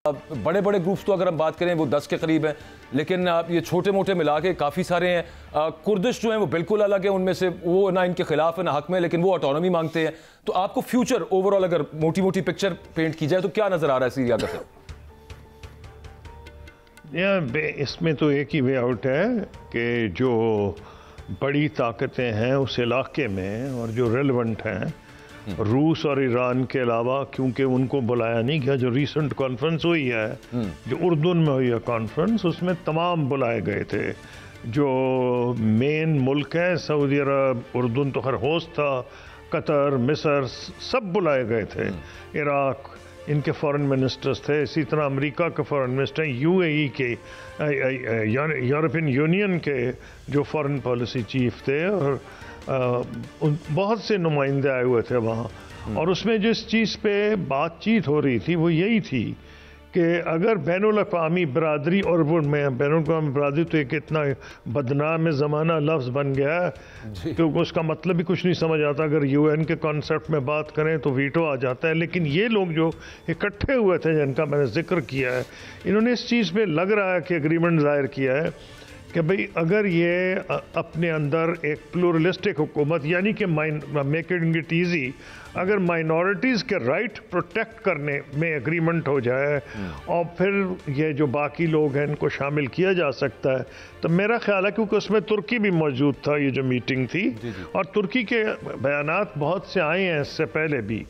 बड़े बड़े ग्रुप्स तो अगर हम बात करें वो 10 के करीब हैं, लेकिन ये छोटे मोटे मिला के काफ़ी सारे हैं। कुर्दिश जो हैं वो बिल्कुल अलग है, उनमें से वो ना इनके खिलाफ है ना हक में, लेकिन वो ऑटोनॉमी मांगते हैं। तो आपको फ्यूचर ओवरऑल अगर मोटी मोटी पिक्चर पेंट की जाए तो क्या नज़र आ रहा है सीरिया का? इसमें तो एक ही वे आउट है कि जो बड़ी ताकतें हैं उस इलाके में और जो रेलेवेंट हैं, रूस और ईरान के अलावा, क्योंकि उनको बुलाया नहीं गया। जो रीसेंट कॉन्फ्रेंस हुई है, जो उर्दून में हुई है कॉन्फ्रेंस, उसमें तमाम बुलाए गए थे। जो मेन मुल्क है सऊदी अरब, उर्दून तो खैर होस्ट था, कतर, मिस्र, सब बुलाए गए थे। इराक, इनके फॉरेन मिनिस्टर्स थे। इसी तरह अमेरिका के फॉरेन मिनिस्टर, यूएई के, यूरोपियन यूनियन के जो फॉरेन पॉलिसी चीफ थे, और बहुत से नुमाइंदे आए हुए थे वहाँ। और उसमें जिस चीज़ पे बातचीत हो रही थी वो यही थी कि अगर बैनुल-अक़वामी बरादरी, और वो बैनुल-अक़वामी बरादरी तो एक इतना बदनाम ज़माना लफ्ज़ बन गया है क्योंकि उसका मतलब भी कुछ नहीं समझ आता। अगर यूएन के कॉन्सेप्ट में बात करें तो वीटो आ जाता है। लेकिन ये लोग जो इकट्ठे हुए थे जिनका मैंने जिक्र किया है, इन्होंने इस चीज़ पे लग रहा है कि एग्रीमेंट ज़ाहिर किया है कि भाई अगर ये अपने अंदर एक प्लूरलिस्टिक हुकूमत, यानी कि मेकिंग इट ईजी, अगर माइनॉरिटीज़ के राइट प्रोटेक्ट करने में एग्रीमेंट हो जाए और फिर ये जो बाकी लोग हैं इनको शामिल किया जा सकता है, तो मेरा ख्याल है, क्योंकि उसमें तुर्की भी मौजूद था, ये जो मीटिंग थी, और तुर्की के बयानात बहुत से आए हैं इससे पहले भी।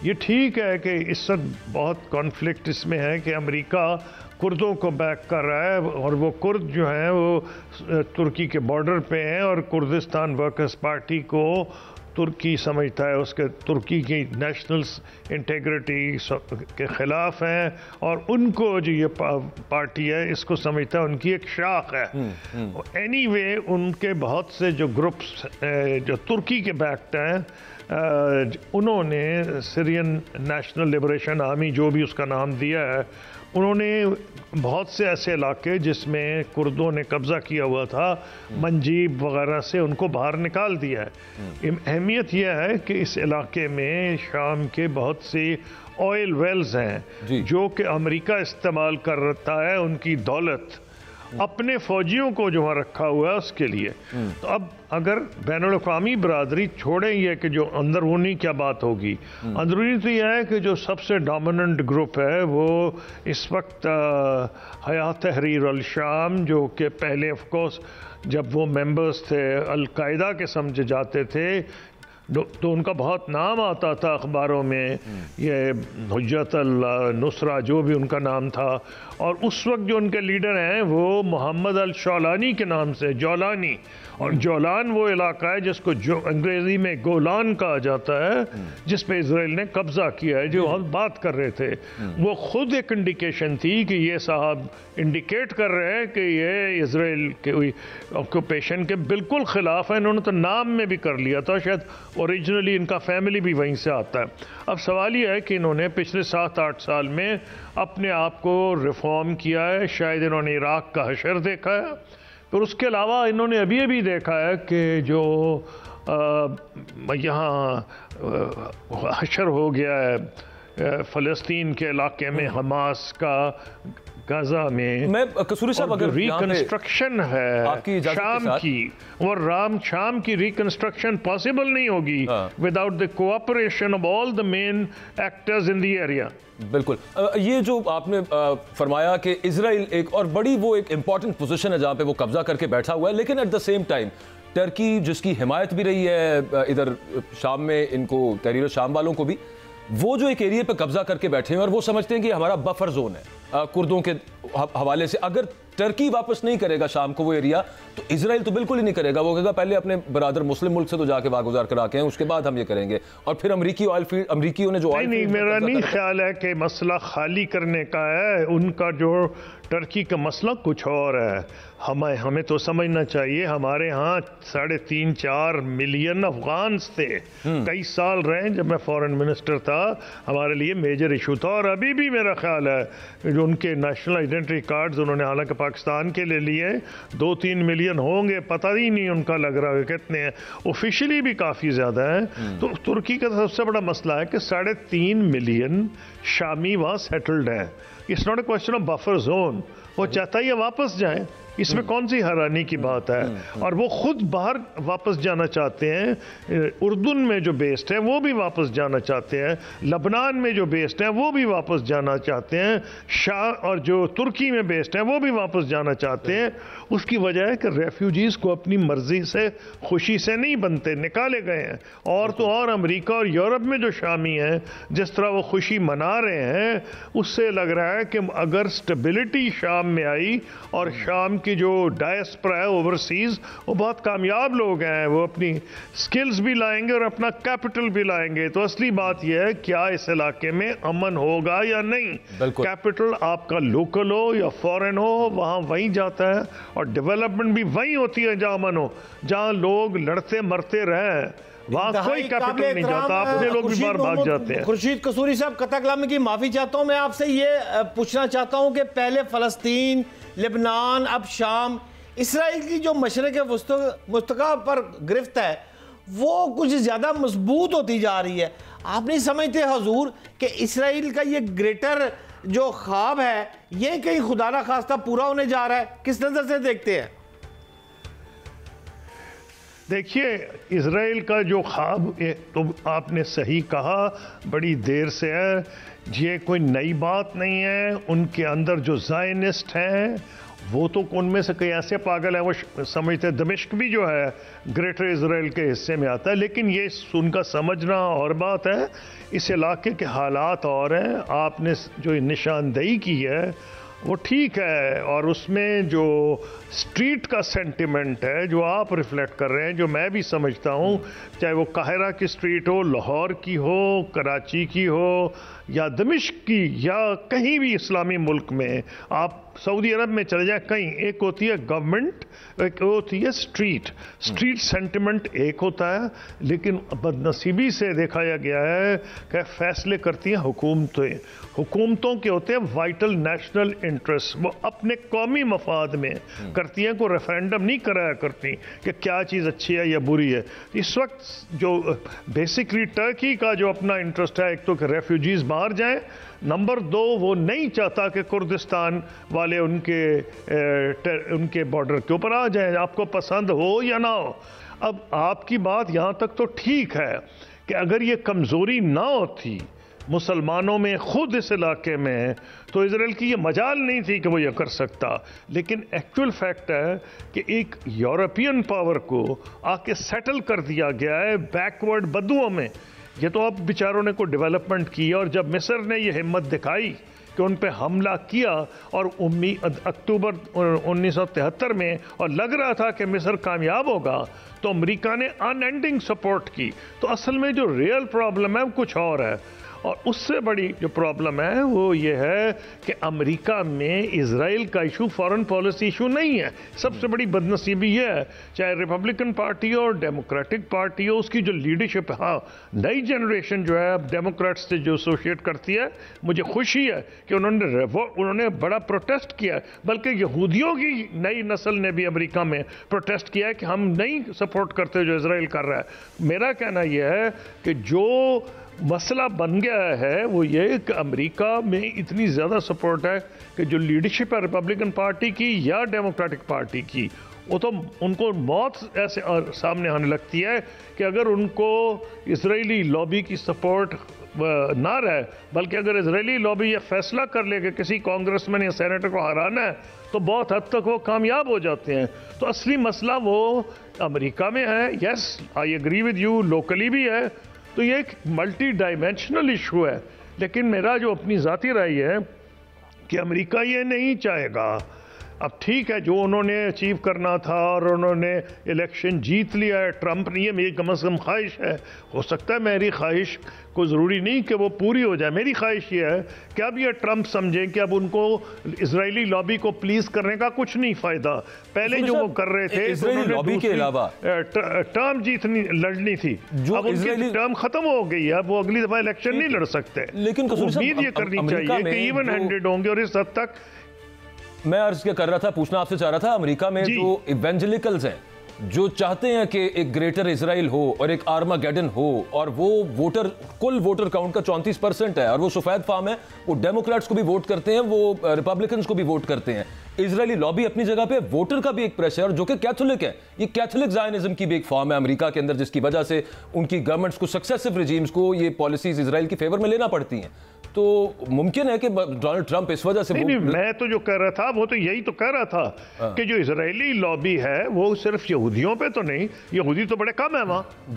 ये ठीक है कि इस वक्त बहुत कॉन्फ्लिक्ट इसमें है कि अमेरिका कुर्दों को बैक कर रहा है, और वो कुर्द जो हैं वो तुर्की के बॉर्डर पे हैं, और कुर्दिस्तान वर्कर्स पार्टी को तुर्की समझता है उसके तुर्की की नेशनल इंटेग्रिटी के ख़िलाफ़ हैं, और उनको जो ये पार्टी है इसको समझता है उनकी एक शाख है। एनीवे उनके बहुत से जो ग्रुप्स जो तुर्की के बैक्ड हैं, उन्होंने सीरियन नेशनल लिबरेशन आर्मी, जो भी उसका नाम दिया है, उन्होंने बहुत से ऐसे इलाके जिसमें कुर्दों ने कब्ज़ा किया हुआ था, मंजीब वगैरह से, उनको बाहर निकाल दिया है। अहमियत यह है कि इस इलाके में शाम के बहुत सी ऑयल वेल्स हैं जो कि अमेरिका इस्तेमाल करता है उनकी दौलत अपने फौजियों को जो वहाँ रखा हुआ है उसके लिए। तो अब अगर बैनुल-अक़वामी बरादरी छोड़े ये कि जो अंदरूनी क्या बात होगी, अंदरूनी तो यह है कि जो सबसे डोमिनेंट ग्रुप है वो इस वक्त हयात तहरीर अल शाम, जो कि पहले ऑफ कोर्स जब वो मेंबर्स थे अल-कायदा के समझे जाते थे, तो उनका बहुत नाम आता था अखबारों में, ये हुज्जत अल नुसरा जो भी उनका नाम था। और उस वक्त जो उनके लीडर हैं वो मोहम्मद अल शौलानी के नाम से, जौलानी, और जौलान वो इलाका है जिसको जो अंग्रेज़ी में गोलान कहा जाता है, जिस पे इजराइल ने कब्ज़ा किया है, जो हम बात कर रहे थे। वो खुद एक इंडिकेशन थी कि ये साहब इंडिकेट कर रहे हैं कि ये इजराइल के ऑक्यूपेशन के बिल्कुल ख़िलाफ़ है। इन्होंने तो नाम में भी कर लिया था, शायद ओरिजिनली इनका फैमिली भी वहीं से आता है। अब सवाल यह है कि इन्होंने पिछले 7-8 साल में अपने आप को रिफॉर्म किया है। शायद इन्होंने इराक का हशर देखा है, फिर उसके अलावा इन्होंने अभी देखा है कि जो यहाँ हशर हो गया है फ़लस्तीन के इलाके में हमास का, गाजा में, मैं कसूरी साहब अगर रिकंस्ट्रक्शन है शाम की, और शाम की रिकंस्ट्रक्शन पॉसिबल नहीं होगी without the cooperation of all the main actors in the area. बिल्कुल, ये जो आपने फरमाया कि इजराइल एक और बड़ी वो एक इंपॉर्टेंट पोजीशन है जहाँ पे वो कब्जा करके बैठा हुआ है, लेकिन at the same time Turkey जिसकी हिमायत भी रही है इधर शाम में, इनको तहरीर शाम वालों को भी, वो जो एक एरिया पे कब्जा करके बैठे हैं और वो समझते हैं कि हमारा बफर जोन है कुर्दों के हवाले से। अगर टर्की वापस नहीं करेगा शाम को वो एरिया, तो इजराइल तो बिल्कुल ही नहीं करेगा। वो कहेगा पहले अपने बरादर मुस्लिम मुल्क से तो जाके वागुजार करा के हैं, उसके बाद हम ये करेंगे। और फिर अमरीकी ऑयल फील्ड, अमरीकियों ने जो ऑयल नहीं, मेरा नहीं ख्याल है कि मसला खाली करने का है। उनका जो टर्की का मसला कुछ और है। हमें तो समझना चाहिए, हमारे यहाँ 3.5-4 मिलियन अफगान थे, कई साल रहे। जब मैं फॉरेन मिनिस्टर था हमारे लिए मेजर इशू था, और अभी भी मेरा ख्याल है जो उनके नेशनल आइडेंटिटी कार्ड्स उन्होंने हालांकि पाकिस्तान के लिए लिए, 2-3 मिलियन होंगे, पता ही नहीं उनका लग रहा है कितने हैं, ऑफिशियली भी काफ़ी ज़्यादा हैं। तो तुर्की का सबसे बड़ा मसला है कि 3.5 मिलियन शामी वहाँ सेटल्ड हैं। It's not a question of buffer zone, वो चाहता ही है वापस जाए, इसमें कौन सी हैरानी की बात है। और वो खुद बाहर वापस जाना चाहते हैं, उर्दून में जो बेस्ड है वो भी वापस जाना चाहते हैं, लबनान में जो बेस्ड है वो भी वापस जाना चाहते हैं, शाह और जो तुर्की में बेस्ड है वो भी वापस जाना चाहते हैं। उसकी वजह है कि रेफ्यूजीज को अपनी मर्जी से, खुशी से नहीं बनते, निकाले गए हैं। और तो और अमेरिका और यूरोप में जो शामी हैं, जिस तरह वो खुशी मना रहे हैं, उससे लग रहा है कि अगर स्टेबिलिटी शाम में आई और शाम की जो डायस्पोरा है ओवरसीज, वो बहुत कामयाब लोग हैं, वो अपनी स्किल्स भी लाएंगे और अपना कैपिटल भी लाएंगे। तो असली बात यह है, क्या इस इलाके में अमन होगा या नहीं। कैपिटल आपका लोकल हो या फॉरेन हो, वहां वहीं जाता है, और डेवलपमेंट भी वहीं होती है जहां अमन हो, जहां लोग लड़ते मरते रहे, वहां कोई कैपिटल नहीं जाता, अपने लोग भी बाहर भाग जाते हैं। खुर्शीद कसूरी साहब, कथा कलामी की माफी चाहता हूं, मैं आपसे ये पूछना चाहता हूं कि पहले फलस्तीन, लेबनान, अब शाम, इसराइल की जो मशरक़ मुस्तक़ा पर गिरफ्त है वो कुछ ज़्यादा मजबूत होती जा रही है। आप नहीं समझते हजूर कि इसराइल का ये ग्रेटर जो ख्वाब है ये कहीं खुदा ना खास्ता पूरा होने जा रहा है? किस नज़र से देखते हैं? देखिए, इजराइल का जो ख्वाब, तो आपने सही कहा, बड़ी देर से है, ये कोई नई बात नहीं है। उनके अंदर जो ज़ायनिस्ट हैं वो तो उनमें से कई ऐसे पागल हैं, वो समझते हैं दमिश्क भी जो है ग्रेटर इजराइल के हिस्से में आता है, लेकिन ये उनका समझना और बात है, इस इलाके के हालात और हैं। आपने जो निशानदेही की है वो ठीक है, और उसमें जो स्ट्रीट का सेंटिमेंट है जो आप रिफ्लेक्ट कर रहे हैं, जो मैं भी समझता हूँ, चाहे वो काहिरा की स्ट्रीट हो, लाहौर की हो, कराची की हो, या दमिश्क की, या कहीं भी इस्लामी मुल्क में, आप सऊदी अरब में चले जाए, कहीं एक होती है गवर्नमेंट, एक होती है स्ट्रीट सेंटिमेंट एक होता है, लेकिन बदनसीबी से देखा गया है कि फैसले करती हैं हुकूमतों के होते हैं वाइटल नेशनल इंटरेस्ट, वो अपने कौमी मफाद में करती हैं, कोई रेफरेंडम नहीं कराया करती कि क्या चीज़ अच्छी है या बुरी है। इस वक्त जो बेसिकली टर्की का जो अपना इंटरेस्ट है, एक तो कि रेफ्यूजीज बाहर जाएं, नंबर 2 वो नहीं चाहता कि कुर्दिस्तान वाले उनके बॉर्डर के ऊपर आ जाएं, आपको पसंद हो या ना हो। अब आपकी बात यहाँ तक तो ठीक है कि अगर ये कमज़ोरी ना होती मुसलमानों में खुद इस इलाके में, तो इजराइल की ये मजाल नहीं थी कि वो ये कर सकता। लेकिन एक्चुअल फैक्ट है कि एक यूरोपियन पावर को आके सेटल कर दिया गया है बैकवर्ड बदुओं में। ये तो अब बेचारों ने को डेवलपमेंट की, और जब मिस्र ने ये हिम्मत दिखाई कि उन पे हमला किया, और अक्टूबर 1973 में, और लग रहा था कि मिस्र कामयाब होगा, तो अमेरिका ने अनएंडिंग सपोर्ट की। तो असल में जो रियल प्रॉब्लम है वो कुछ और है, और उससे बड़ी जो प्रॉब्लम है वो ये है कि अमेरिका में इजराइल का इशू फॉरेन पॉलिसी इशू नहीं है। सबसे बड़ी बदनसीबी ये है, चाहे रिपब्लिकन पार्टी हो, डेमोक्रेटिक पार्टी हो, उसकी जो लीडरशिप है, हाँ, नई जनरेशन जो है डेमोक्रेट्स से जो एसोसिएट करती है, मुझे खुशी है कि उन्होंने बड़ा प्रोटेस्ट किया, बल्कि यहूदियों की नई नस्ल ने भी अमेरिका में प्रोटेस्ट किया है कि हम नहीं सपोर्ट करते जो इजराइल कर रहा है। मेरा कहना यह है कि जो मसला बन गया है वो ये कि अमेरिका में इतनी ज़्यादा सपोर्ट है कि जो लीडरशिप है रिपब्लिकन पार्टी की या डेमोक्रेटिक पार्टी की, वो तो उनको मौत ऐसे सामने आने लगती है कि अगर उनको इजरायली लॉबी की सपोर्ट ना रहे, बल्कि अगर इजरायली लॉबी ये फैसला कर ले कि किसी कांग्रेसमैन या सेनेटर को हराना है, तो बहुत हद तक वो कामयाब हो जाते हैं। तो असली मसला वो अमेरिका में है। Yes, I agree with you, locally भी है। तो ये एक मल्टी डायमेंशनल इशू है, लेकिन मेरा जो अपनी ज़ाती राय है कि अमेरिका ये नहीं चाहेगा। अब ठीक है, जो उन्होंने अचीव करना था और उन्होंने इलेक्शन जीत लिया है ट्रंप ने, ये मेरी कम से कम ख्वाहिश है। हो सकता है मेरी ख्वाहिश को ज़रूरी नहीं कि वो पूरी हो जाए। मेरी ख्वाहिश ये है कि अब ये ट्रंप समझें कि अब उनको इजरायली लॉबी को प्लीज़ करने का कुछ नहीं फ़ायदा। पहले जो वो कर रहे थे, इजरायली लॉबी के अलावा टर्म लड़नी थी, अब उनकी टर्म खत्म हो गई है, अब वो अगली दफ़ा इलेक्शन नहीं लड़ सकते। लेकिन उम्मीद ये करनी चाहिए कि इवन हैंडेड होंगे। और इस हद तक मैं अर्ज क्या कर रहा था, पूछना आपसे चाह रहा था, अमेरिका में जो इवेंजेलिकल्स हैं जो चाहते हैं कि एक ग्रेटर इजराइल हो और एक आर्मागेडन हो, और वो कुल वोटर काउंट का 34% है, और वो सफेद फार्म है, वो डेमोक्रेट्स को भी वोट करते हैं, वो रिपब्लिकन्स को भी वोट करते हैं। इजरायली लॉबी अपनी जगह पे, वोटर का भी एक प्रेशर, जो कि कैथोलिक है, ये कैथोलिक जायनिज्म की भी एक फॉर्म है अमेरिका के अंदर, जिसकी वजह से उनकी गवर्नमेंट्स को, सक्सेसिव रिजीम्स को ये पॉलिसीज इजराइल की फेवर में लेना पड़ती हैं। तो मुमकिन है कि डोनाल्ड ट्रंप इस वजह से नहीं, मैं तो जो कह रहा था वो तो यही तो कह रहा था कि जो इजरायली लॉबी है वो सिर्फ यहूदियों पे तो नहीं, यहूदी तो बड़े कम है वहां।